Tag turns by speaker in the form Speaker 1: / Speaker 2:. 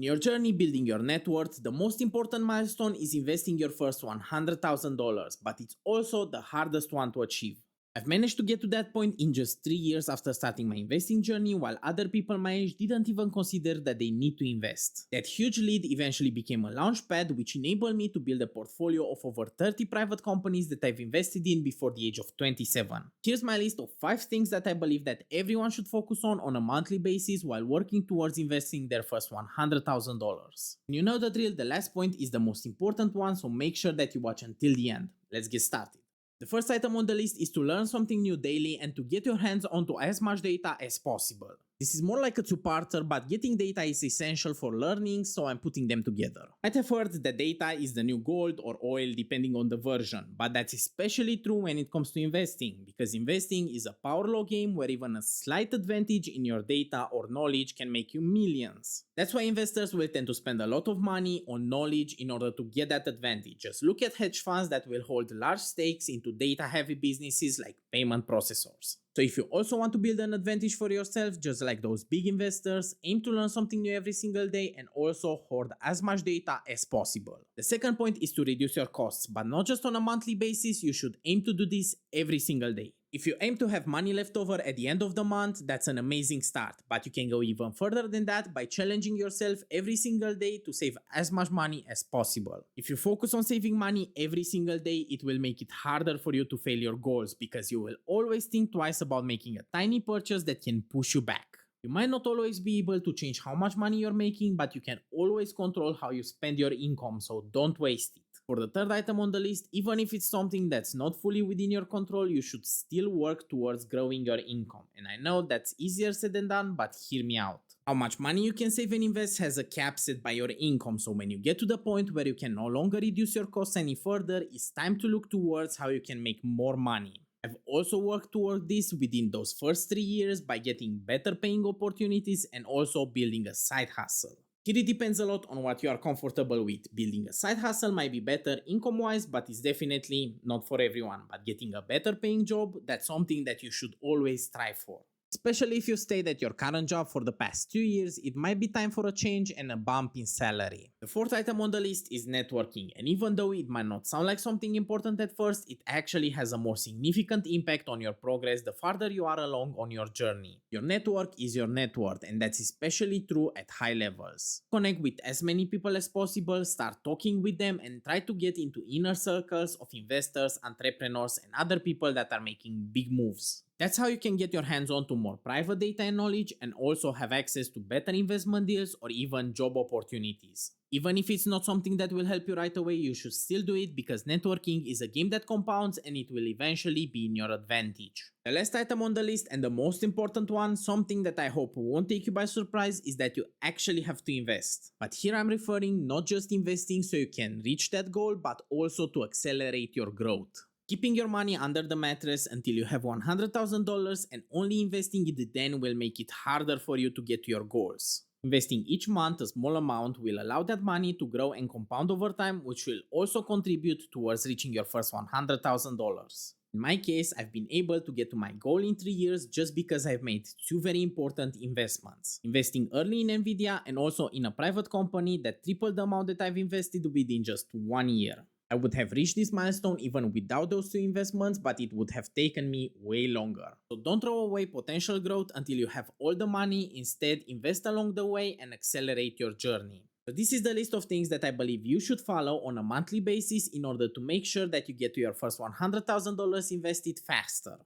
Speaker 1: In your journey building your net worth, the most important milestone is investing your first $100,000, but it's also the hardest one to achieve. I've managed to get to that point in just 3 years after starting my investing journey, while other people my age didn't even consider that they need to invest. That huge lead eventually became a launchpad which enabled me to build a portfolio of over 30 private companies that I've invested in before the age of 27. Here's my list of 5 things that I believe that everyone should focus on a monthly basis while working towards investing their first $100,000. You know the drill, the last point is the most important one, so make sure that you watch until the end. Let's get started. The first item on the list is to learn something new daily and to get your hands onto as much data as possible. This is more like a two-parter, but getting data is essential for learning, so I'm putting them together. I've heard that data is the new gold or oil depending on the version, but that's especially true when it comes to investing, because investing is a power law game where even a slight advantage in your data or knowledge can make you millions. That's why investors will tend to spend a lot of money on knowledge in order to get that advantage. Just look at hedge funds that will hold large stakes into data-heavy businesses like payment processors. So if you also want to build an advantage for yourself, just like those big investors, aim to learn something new every single day and also hoard as much data as possible. The second point is to reduce your costs, but not just on a monthly basis, you should aim to do this every single day. If you aim to have money left over at the end of the month, that's an amazing start, but you can go even further than that by challenging yourself every single day to save as much money as possible. If you focus on saving money every single day, it will make it harder for you to fail your goals because you will always think twice about making a tiny purchase that can push you back. You might not always be able to change how much money you're making, but you can always control how you spend your income, so don't waste it. For the third item on the list, even if it's something that's not fully within your control, you should still work towards growing your income. And I know that's easier said than done, but hear me out. How much money you can save and invest has a cap set by your income, so when you get to the point where you can no longer reduce your costs any further, it's time to look towards how you can make more money. I've also worked toward this within those first 3 years by getting better paying opportunities and also building a side hustle. Here it depends a lot on what you are comfortable with. Building a side hustle might be better income-wise, but it's definitely not for everyone. But getting a better paying job, that's something that you should always strive for. Especially if you stayed at your current job for the past 2 years, it might be time for a change and a bump in salary. The fourth item on the list is networking, and even though it might not sound like something important at first, it actually has a more significant impact on your progress the farther you are along on your journey. Your network is your net worth, and that's especially true at high levels. Connect with as many people as possible, start talking with them, and try to get into inner circles of investors, entrepreneurs, and other people that are making big moves. That's how you can get your hands on to more private data and knowledge and also have access to better investment deals or even job opportunities. Even if it's not something that will help you right away, you should still do it because networking is a game that compounds and it will eventually be in your advantage. The last item on the list and the most important one, something that I hope won't take you by surprise, is that you actually have to invest. But here I'm referring not just investing so you can reach that goal, but also to accelerate your growth. Keeping your money under the mattress until you have $100,000 and only investing it then will make it harder for you to get to your goals. Investing each month a small amount will allow that money to grow and compound over time, which will also contribute towards reaching your first $100,000. In my case, I've been able to get to my goal in 3 years just because I've made 2 very important investments. Investing early in Nvidia and also in a private company that tripled the amount that I've invested within just 1 year. I would have reached this milestone even without those 2 investments, but it would have taken me way longer. So don't throw away potential growth until you have all the money. Instead, invest along the way and accelerate your journey. So this is the list of things that I believe you should follow on a monthly basis in order to make sure that you get to your first $100,000 invested faster.